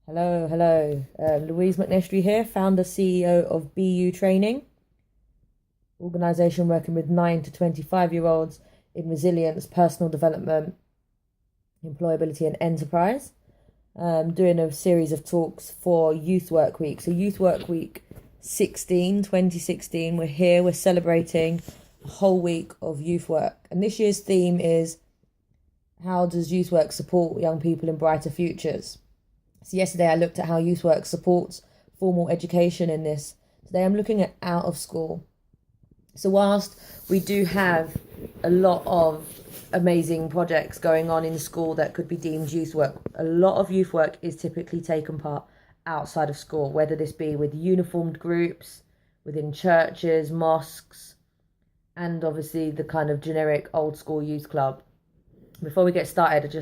Hello. Louise McNestry here, founder CEO of BU Training, organisation working with 9 to 25-year-olds in resilience, personal development, employability and enterprise. Doing a series of talks for Youth Work Week. So Youth Work Week 2016, we're here, we're celebrating a whole week of youth work. And this year's theme is, how does youth work support young people in brighter futures? So yesterday I looked at how youth work supports formal education in this. Today I'm looking at out of school. So whilst we do have a lot of amazing projects going on in school that could be deemed youth work, a lot of youth work is typically taken part outside of school, whether this be with uniformed groups, within churches, mosques, and obviously the kind of generic old school youth club. Before we get started,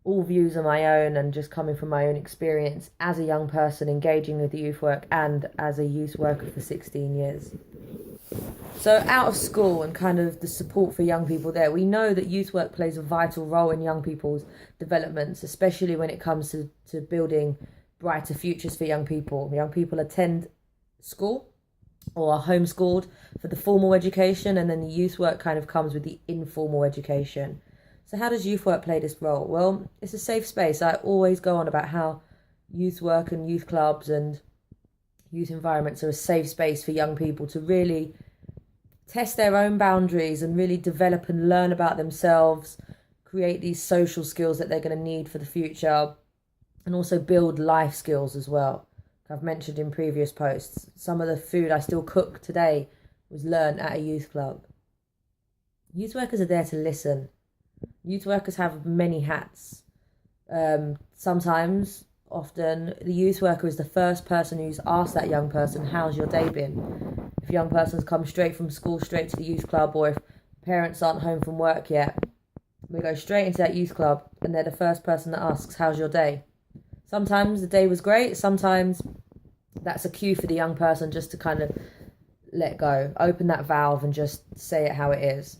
all views are my own and just coming from my own experience as a young person engaging with the youth work and as a youth worker for 16 years. So out of school and kind of the support for young people there, we know that youth work plays a vital role in young people's developments, especially when it comes to building brighter futures for young people. Young people attend school or are homeschooled for the formal education, and then the youth work kind of comes with the informal education. So how does youth work play this role? Well, it's a safe space. I always go on about how youth work and youth clubs and youth environments are a safe space for young people to really test their own boundaries and really develop and learn about themselves, create these social skills that they're going to need for the future, and also build life skills as well. I've mentioned in previous posts, some of the food I still cook today was learned at a youth club. Youth workers are there to listen. Youth workers have many hats. Often, the youth worker is the first person who's asked that young person, how's your day been? If young person's come straight from school, straight to the youth club, or if parents aren't home from work yet, we go straight into that youth club and they're the first person that asks, how's your day? Sometimes the day was great. Sometimes that's a cue for the young person just to kind of let go, open that valve and just say it how it is.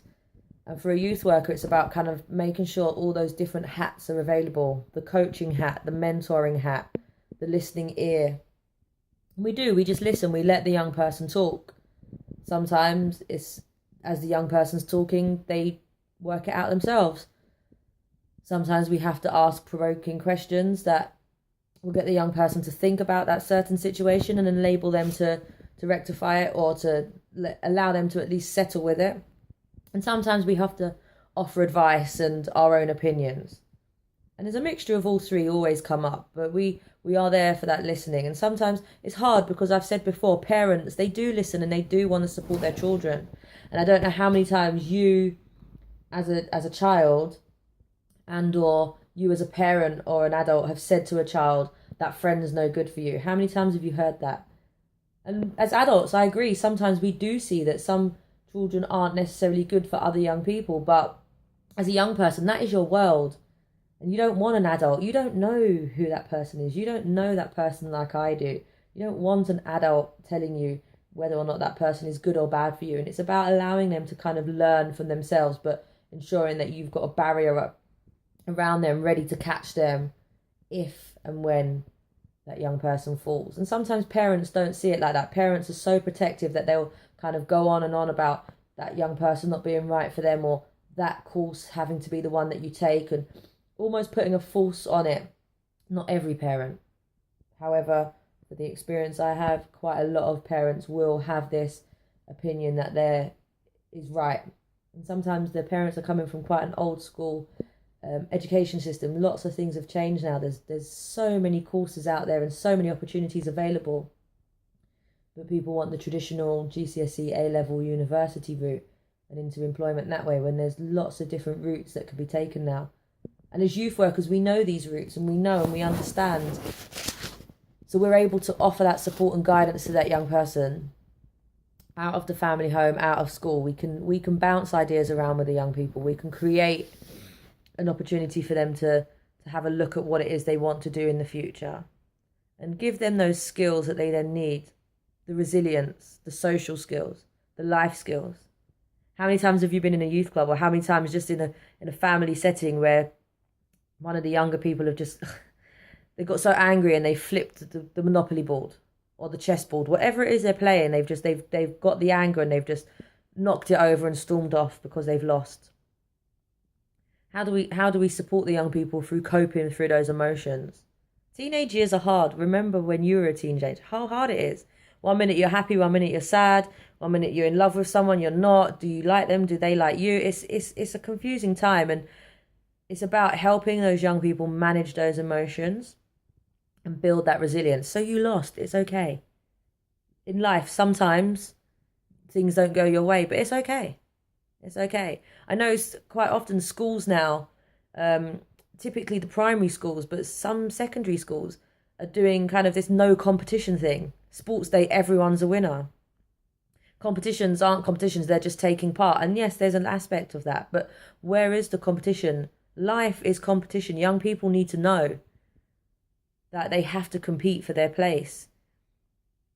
And for a youth worker, it's about kind of making sure all those different hats are available. The coaching hat, the mentoring hat, the listening ear. We just listen. We let the young person talk. Sometimes it's as the young person's talking, they work it out themselves. Sometimes we have to ask provoking questions that will get the young person to think about that certain situation and enable them to rectify it, or to allow them to at least settle with it. And sometimes we have to offer advice and our own opinions. And there's a mixture of all three always come up, but we are there for that listening. And sometimes it's hard because I've said before, parents, they do listen and they do want to support their children. And I don't know how many times you as a child and or you as a parent or an adult have said to a child, that friend is no good for you. How many times have you heard that? And as adults, I agree, sometimes we do see that some children aren't necessarily good for other young people, but as a young person, that is your world. And you don't want an adult. You don't know who that person is. You don't know that person like I do. You don't want an adult telling you whether or not that person is good or bad for you. And it's about allowing them to kind of learn from themselves, but ensuring that you've got a barrier up around them ready to catch them if and when that young person falls. And sometimes parents don't see it like that. Parents are so protective that they'll kind of go on and on about that young person not being right for them, or that course having to be the one that you take, and almost putting a force on it. Not every parent. However, for the experience I have, quite a lot of parents will have this opinion that there is right. And sometimes the parents are coming from quite an old school education system. Lots of things have changed now. There's so many courses out there and so many opportunities available. But people want the traditional GCSE A-level university route and into employment that way, when there's lots of different routes that could be taken now. And as youth workers, we know these routes and we know and we understand. So we're able to offer that support and guidance to that young person out of the family home, out of school. We can bounce ideas around with the young people. We can create an opportunity for them to have a look at what it is they want to do in the future and give them those skills that they then need. The resilience, the social skills, the life skills. How many times have you been in a youth club, or how many times just in a family setting where one of the younger people have just they got so angry and they flipped the Monopoly board or the chessboard, whatever it is they're playing. They've got the anger and they've just knocked it over and stormed off because they've lost. How do we support the young people through coping through those emotions? Teenage years are hard. Remember when you were a teenager, how hard it is. 1 minute you're happy, 1 minute you're sad, 1 minute you're in love with someone, you're not. Do you like them? Do they like you? It's a confusing time, and it's about helping those young people manage those emotions and build that resilience. So you lost, it's okay. In life, sometimes things don't go your way, but it's okay. It's okay. I know quite often schools now, typically the primary schools, but some secondary schools are doing kind of this no competition thing. Sports day, everyone's a winner. Competitions aren't competitions, they're just taking part. And yes, there's an aspect of that, but where is the competition? Life is competition. Young people need to know that they have to compete for their place.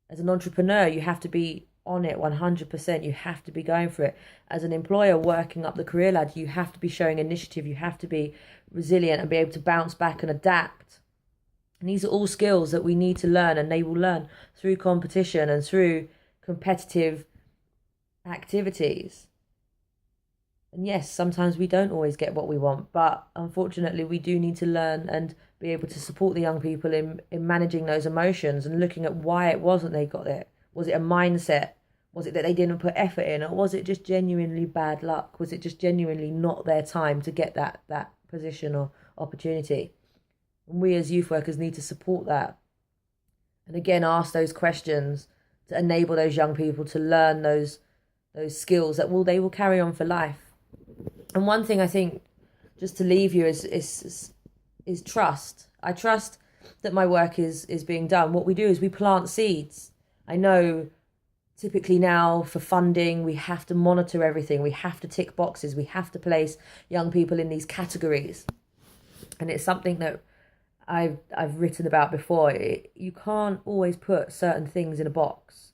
As an entrepreneur, you have to be on it 100%. You have to be going for it. As an employer working up the career ladder, you have to be showing initiative. You have to be resilient and be able to bounce back and adapt. And these are all skills that we need to learn, and they will learn through competition and through competitive activities. And yes, sometimes we don't always get what we want, but unfortunately we do need to learn and be able to support the young people in managing those emotions and looking at why it wasn't they got it. Was it a mindset? Was it that they didn't put effort in? Or was it just genuinely bad luck? Was it just genuinely not their time to get that position or opportunity? And we as youth workers need to support that. And again, ask those questions to enable those young people to learn those skills that they will carry on for life. And one thing I think, just to leave you, is trust. I trust that my work is being done. What we do is we plant seeds. I know typically now for funding, we have to monitor everything. We have to tick boxes. We have to place young people in these categories. And it's something that I've written about before. You can't always put certain things in a box.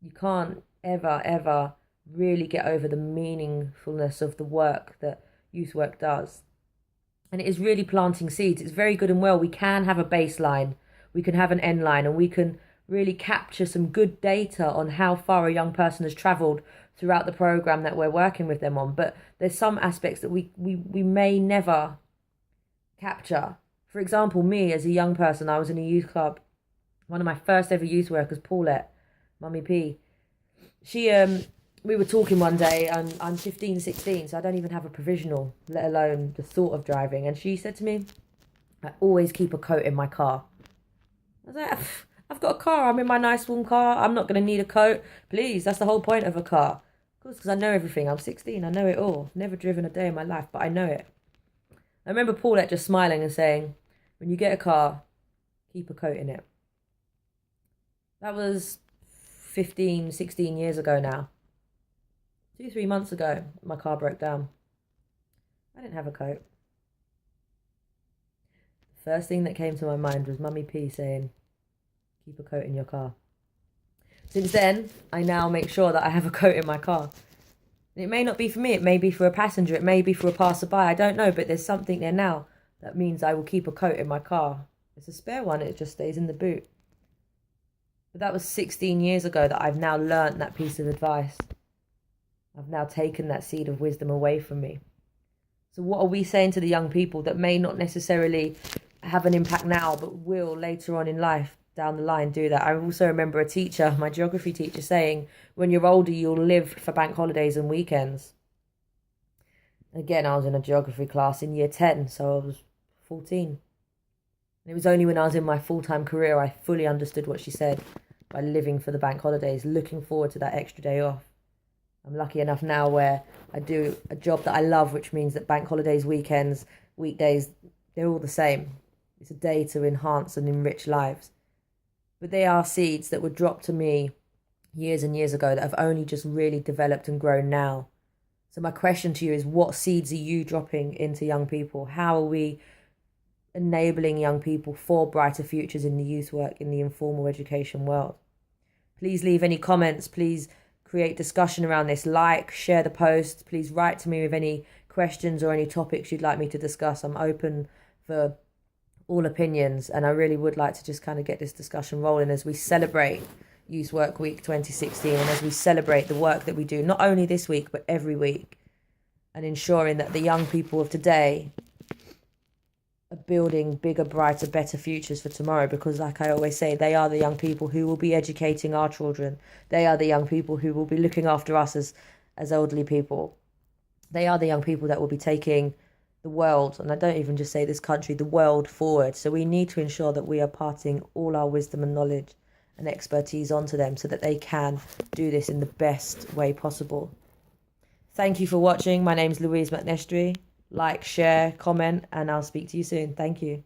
You can't ever really get over the meaningfulness of the work that youth work does. And it is really planting seeds. It's very good and well. We can have a baseline, we can have an end line, and we can really capture some good data on how far a young person has travelled throughout the programme that we're working with them on. But there's some aspects that we may never capture. For example, me as a young person, I was in a youth club. One of my first ever youth workers, Paulette, Mummy P, we were talking one day, and I'm 15, 16, so I don't even have a provisional, let alone the thought of driving. And she said to me, I always keep a coat in my car. I was like, I've got a car. I'm in my nice warm car. I'm not going to need a coat. Please, that's the whole point of a car. Of course, because I know everything. I'm 16. I know it all. Never driven a day in my life, but I know it. I remember Paulette just smiling and saying, when you get a car, keep a coat in it. That was 15, 16 years ago now. 2-3 months ago, my car broke down. I didn't have a coat. The first thing that came to my mind was Mummy P saying, keep a coat in your car. Since then, I now make sure that I have a coat in my car. It may not be for me, it may be for a passenger, it may be for a passerby, I don't know, but there's something there now that means I will keep a coat in my car. It's a spare one, it just stays in the boot. But that was 16 years ago that I've now learnt that piece of advice. I've now taken that seed of wisdom away from me. So what are we saying to the young people that may not necessarily have an impact now, but will later on in life, down the line, do that? I also remember a teacher, my geography teacher, saying, when you're older, you'll live for bank holidays and weekends. Again, I was in a geography class in year 10, so I was 14. And it was only when I was in my full-time career I fully understood what she said, by living for the bank holidays, looking forward to that extra day off. I'm lucky enough now where I do a job that I love, which means that bank holidays, weekends, weekdays, they're all the same. It's a day to enhance and enrich lives. But they are seeds that were dropped to me years and years ago that have only just really developed and grown now. So my question to you is, what seeds are you dropping into young people? How are we enabling young people for brighter futures in the youth work, in the informal education world? Please leave any comments. Please create discussion around this. Like, share the post. Please write to me with any questions or any topics you'd like me to discuss. I'm open for all opinions, and I really would like to just kind of get this discussion rolling as we celebrate Youth Work Week 2016 and as we celebrate the work that we do, not only this week, but every week, and ensuring that the young people of today are building bigger, brighter, better futures for tomorrow, because like I always say, they are the young people who will be educating our children. They are the young people who will be looking after us as elderly people. They are the young people that will be taking the world, and I don't even just say this country, the world forward. So we need to ensure that we are parting all our wisdom and knowledge and expertise onto them so that they can do this in the best way possible. Thank you for watching. My name's Louise McNestry. Like, share, comment, and I'll speak to you soon. Thank you.